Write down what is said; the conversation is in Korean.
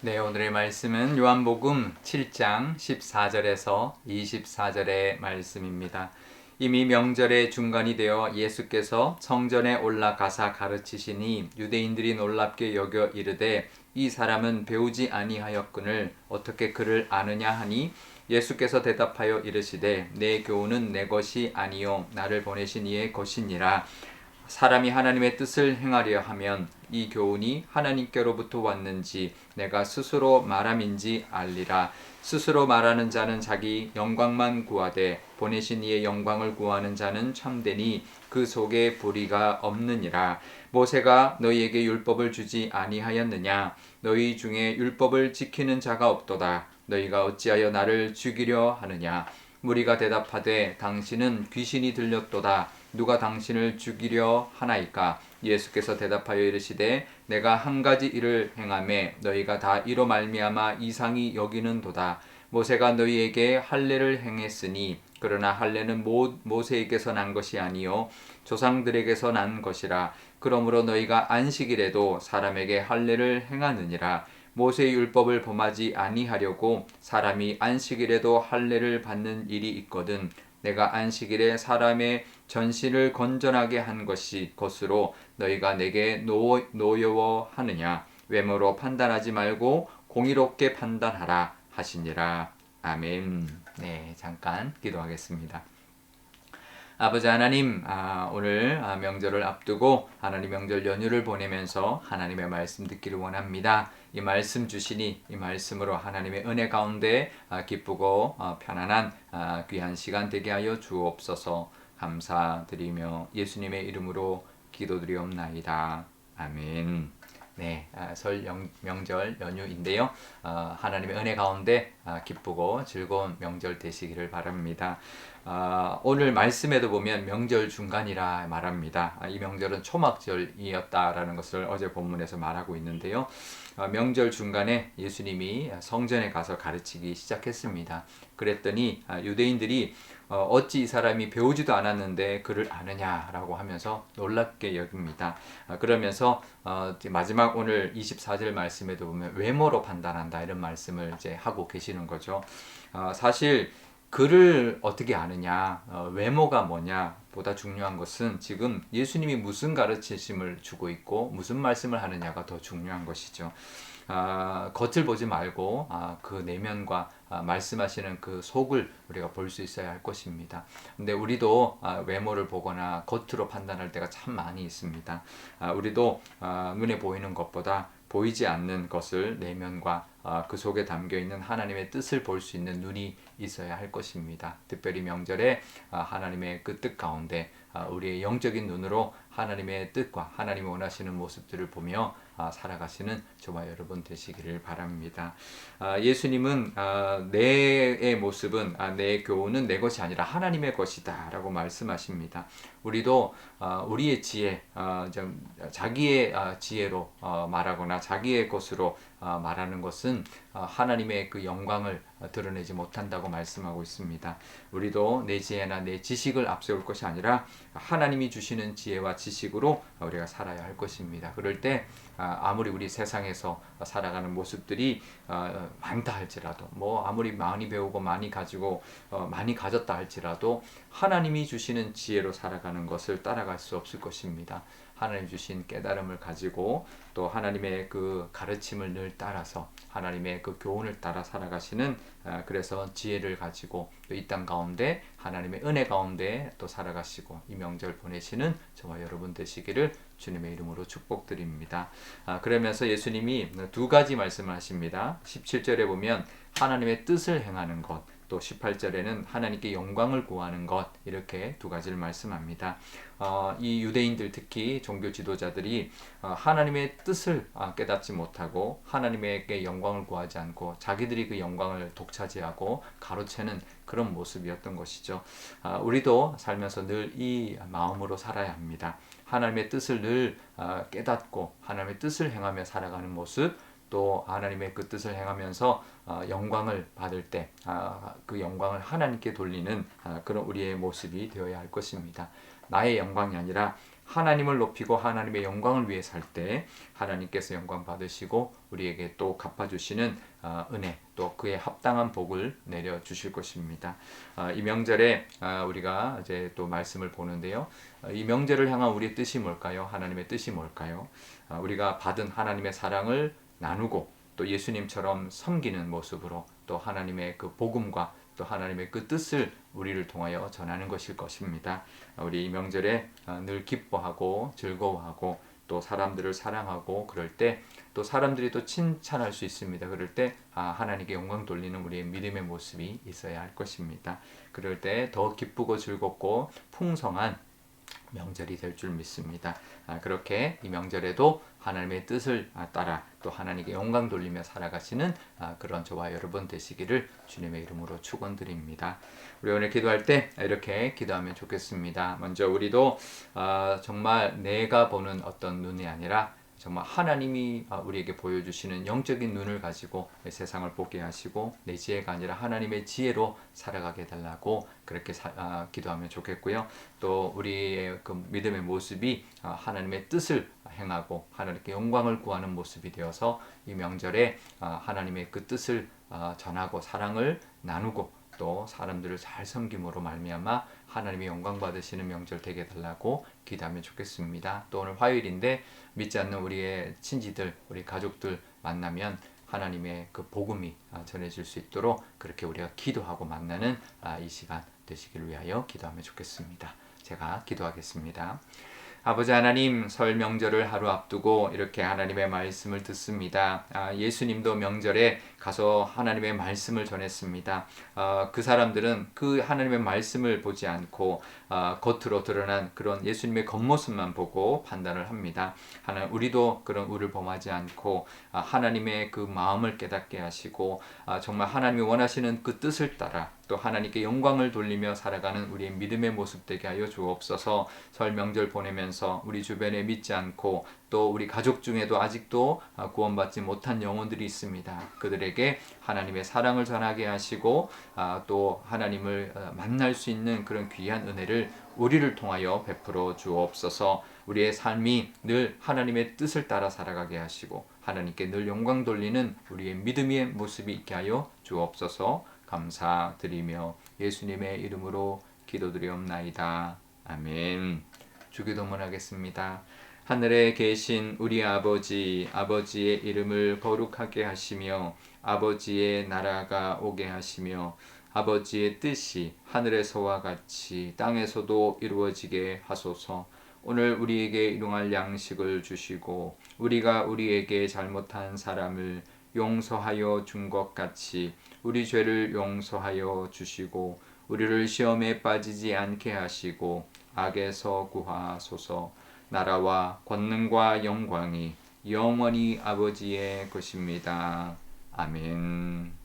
네, 오늘의 말씀은 요한복음 7장 14절에서 24절의 말씀입니다. 이미 명절의 중간이 되어 예수께서 성전에 올라가사 가르치시니 유대인들이 놀랍게 여겨 이르되 이 사람은 배우지 아니하였거늘 어떻게 그를 아느냐 하니 예수께서 대답하여 이르시되 내 교훈은 내 것이 아니요 나를 보내신 이의 것이니라. 사람이 하나님의 뜻을 행하려 하면 이 교훈이 하나님께로부터 왔는지 내가 스스로 말함인지 알리라. 스스로 말하는 자는 자기 영광만 구하되 보내신 이의 영광을 구하는 자는 참되니 그 속에 불의가 없느니라. 모세가 너희에게 율법을 주지 아니하였느냐? 너희 중에 율법을 지키는 자가 없도다. 너희가 어찌하여 나를 죽이려 하느냐? 무리가 대답하되 당신은 귀신이 들렸도다. 누가 당신을 죽이려 하나이까? 예수께서 대답하여 이르시되 내가 한 가지 일을 행하매 너희가 다 이로 말미암아 이상히 여기는도다. 모세가 너희에게 할례를 행했으니 그러나 할례는 모세에게서 난 것이 아니요 조상들에게서 난 것이라. 그러므로 너희가 안식일에도 사람에게 할례를 행하느니라. 모세의 율법을 범하지 아니하려고 사람이 안식일에도 할례를 받는 일이 있거든. 내가 안식일에 사람의 전신을 건전하게 한 것으로 너희가 내게 노여워하느냐? 외모로 판단하지 말고 공의롭게 판단하라 하시니라. 아멘. 네, 잠깐 기도하겠습니다. 아버지 하나님, 오늘 명절을 앞두고 하나님 명절 연휴를 보내면서 하나님의 말씀 듣기를 원합니다. 이 말씀 주시니 이 말씀으로 하나님의 은혜 가운데 기쁘고 편안한 귀한 시간 되게 하여 주옵소서. 감사드리며 예수님의 이름으로 기도드리옵나이다. 아멘. 네, 설 명절 연휴인데요. 하나님의 은혜 가운데 기쁘고 즐거운 명절 되시기를 바랍니다. 오늘 말씀에도 보면 명절 중간이라 말합니다. 이 명절은 초막절이었다라는 것을 어제 본문에서 말하고 있는데요. 명절 중간에 예수님이 성전에 가서 가르치기 시작했습니다. 그랬더니 유대인들이 어찌 이 사람이 배우지도 않았는데 그를 아느냐라고 하면서 놀랍게 여깁니다. 그러면서 마지막 오늘 24절 말씀에도 보면 외모로 판단한다 이런 말씀을 이제 하고 계시는 거죠. 사실 그를 어떻게 아느냐, 외모가 뭐냐 보다 중요한 것은 지금 예수님이 무슨 가르치심을 주고 있고 무슨 말씀을 하느냐가 더 중요한 것이죠. 겉을 보지 말고 그 내면과 말씀하시는 그 속을 우리가 볼 수 있어야 할 것입니다. 근데 우리도 외모를 보거나 겉으로 판단할 때가 참 많이 있습니다. 우리도 눈에 보이는 것보다 보이지 않는 것을 내면과 그 속에 담겨있는 하나님의 뜻을 볼 수 있는 눈이 있어야 할 것입니다. 특별히 명절에 하나님의 그 뜻 가운데 우리의 영적인 눈으로 하나님의 뜻과 하나님이 원하시는 모습들을 보며 살아가시는 저와 여러분 되시기를 바랍니다. 예수님은 내 모습은 내 교훈은 내 것이 아니라 하나님의 것이다 라고 말씀하십니다. 우리도 우리의 지혜, 자기의 지혜로 말하거나 자기의 것으로 말하는 것은 하나님의 그 영광을 드러내지 못한다고 말씀하고 있습니다. 우리도 내 지혜나 내 지식을 앞세울 것이 아니라 하나님이 주시는 지혜와 지식으로 우리가 살아야 할 것입니다. 그럴 때 아무리 우리 세상에서 살아가는 모습들이 많다 할지라도 아무리 많이 배우고 많이 가지고 많이 가졌다 할지라도 하나님이 주시는 지혜로 살아가는 것을 따라갈 수 없을 것입니다. 하나님 주신 깨달음을 가지고 또 하나님의 그 가르침을 늘 따라서 하나님의 그 교훈을 따라 살아가시는 그래서 지혜를 가지고 또 이 땅 가운데 하나님의 은혜 가운데 또 살아가시고 이 명절 보내시는 저와 여러분 되시기를 주님의 이름으로 축복드립니다. 그러면서 예수님이 두 가지 말씀을 하십니다. 17절에 보면 하나님의 뜻을 행하는 것, 또 18절에는 하나님께 영광을 구하는 것, 이렇게 두 가지를 말씀합니다. 이 유대인들 특히 종교 지도자들이 하나님의 뜻을 깨닫지 못하고 하나님에게 영광을 구하지 않고 자기들이 그 영광을 독차지하고 가로채는 그런 모습이었던 것이죠. 우리도 살면서 늘 이 마음으로 살아야 합니다. 하나님의 뜻을 늘 깨닫고 하나님의 뜻을 행하며 살아가는 모습, 또 하나님의 그 뜻을 행하면서 영광을 받을 때 그 영광을 하나님께 돌리는 그런 우리의 모습이 되어야 할 것입니다. 나의 영광이 아니라 하나님을 높이고 하나님의 영광을 위해 살 때 하나님께서 영광 받으시고 우리에게 또 갚아주시는 은혜, 또 그에 합당한 복을 내려 주실 것입니다. 이 명절에 우리가 이제 또 말씀을 보는데요. 이 명절을 향한 우리의 뜻이 뭘까요? 하나님의 뜻이 뭘까요? 우리가 받은 하나님의 사랑을 나누고 또 예수님처럼 섬기는 모습으로 또 하나님의 그 복음과 또 하나님의 그 뜻을 우리를 통하여 전하는 것일 것입니다. 우리 이 명절에 늘 기뻐하고 즐거워하고 또 사람들을 사랑하고 그럴 때 또 사람들이 또 칭찬할 수 있습니다. 그럴 때 하나님께 영광 돌리는 우리의 믿음의 모습이 있어야 할 것입니다. 그럴 때 더 기쁘고 즐겁고 풍성한 명절이 될 줄 믿습니다. 그렇게 이 명절에도 하나님의 뜻을 따라 또 하나님께 영광 돌리며 살아가시는 그런 저와 여러분 되시기를 주님의 이름으로 축원드립니다. 우리 오늘 기도할 때 이렇게 기도하면 좋겠습니다. 먼저 우리도 정말 내가 보는 어떤 눈이 아니라 정말 하나님이 우리에게 보여주시는 영적인 눈을 가지고 세상을 보게 하시고 내 지혜가 아니라 하나님의 지혜로 살아가게 해달라고 그렇게 기도하면 좋겠고요. 또 우리의 그 믿음의 모습이 하나님의 뜻을 행하고 하나님께 영광을 구하는 모습이 되어서 이 명절에 하나님의 그 뜻을 전하고 사랑을 나누고 또 사람들을 잘 섬김으로 말미암아 하나님의 영광 받으시는 명절 되게 해달라고 기도하면 좋겠습니다. 또 오늘 화요일인데 믿지 않는 우리의 친지들, 우리 가족들 만나면 하나님의 그 복음이 전해질 수 있도록 그렇게 우리가 기도하고 만나는 이 시간 되시기를 위하여 기도하면 좋겠습니다. 제가 기도하겠습니다. 아버지 하나님, 설 명절을 하루 앞두고 이렇게 하나님의 말씀을 듣습니다. 예수님도 명절에 가서 하나님의 말씀을 전했습니다. 그 사람들은 그 하나님의 말씀을 보지 않고 겉으로 드러난 그런 예수님의 겉모습만 보고 판단을 합니다. 우리도 그런 우를 범하지 않고 하나님의 그 마음을 깨닫게 하시고 정말 하나님이 원하시는 그 뜻을 따라 또 하나님께 영광을 돌리며 살아가는 우리의 믿음의 모습 되게 하여 주옵소서. 설 명절 보내면서 우리 주변에 믿지 않고 또 우리 가족 중에도 아직도 구원받지 못한 영혼들이 있습니다. 그들에게 하나님의 사랑을 전하게 하시고 또 하나님을 만날 수 있는 그런 귀한 은혜를 우리를 통하여 베풀어 주옵소서. 우리의 삶이 늘 하나님의 뜻을 따라 살아가게 하시고 하나님께 늘 영광 돌리는 우리의 믿음의 모습이 있게 하여 주옵소서. 감사드리며 예수님의 이름으로 기도드리옵나이다. 아멘. 주기도문하겠습니다. 하늘에 계신 우리 아버지, 아버지의 이름을 거룩하게 하시며 아버지의 나라가 오게 하시며 아버지의 뜻이 하늘에서와 같이 땅에서도 이루어지게 하소서. 오늘 우리에게 일용할 양식을 주시고 우리가 우리에게 잘못한 사람을 용서하여 준 것 같이 우리 죄를 용서하여 주시고 우리를 시험에 빠지지 않게 하시고 악에서 구하소서. 나라와 권능과 영광이 영원히 아버지의 것입니다. 아멘.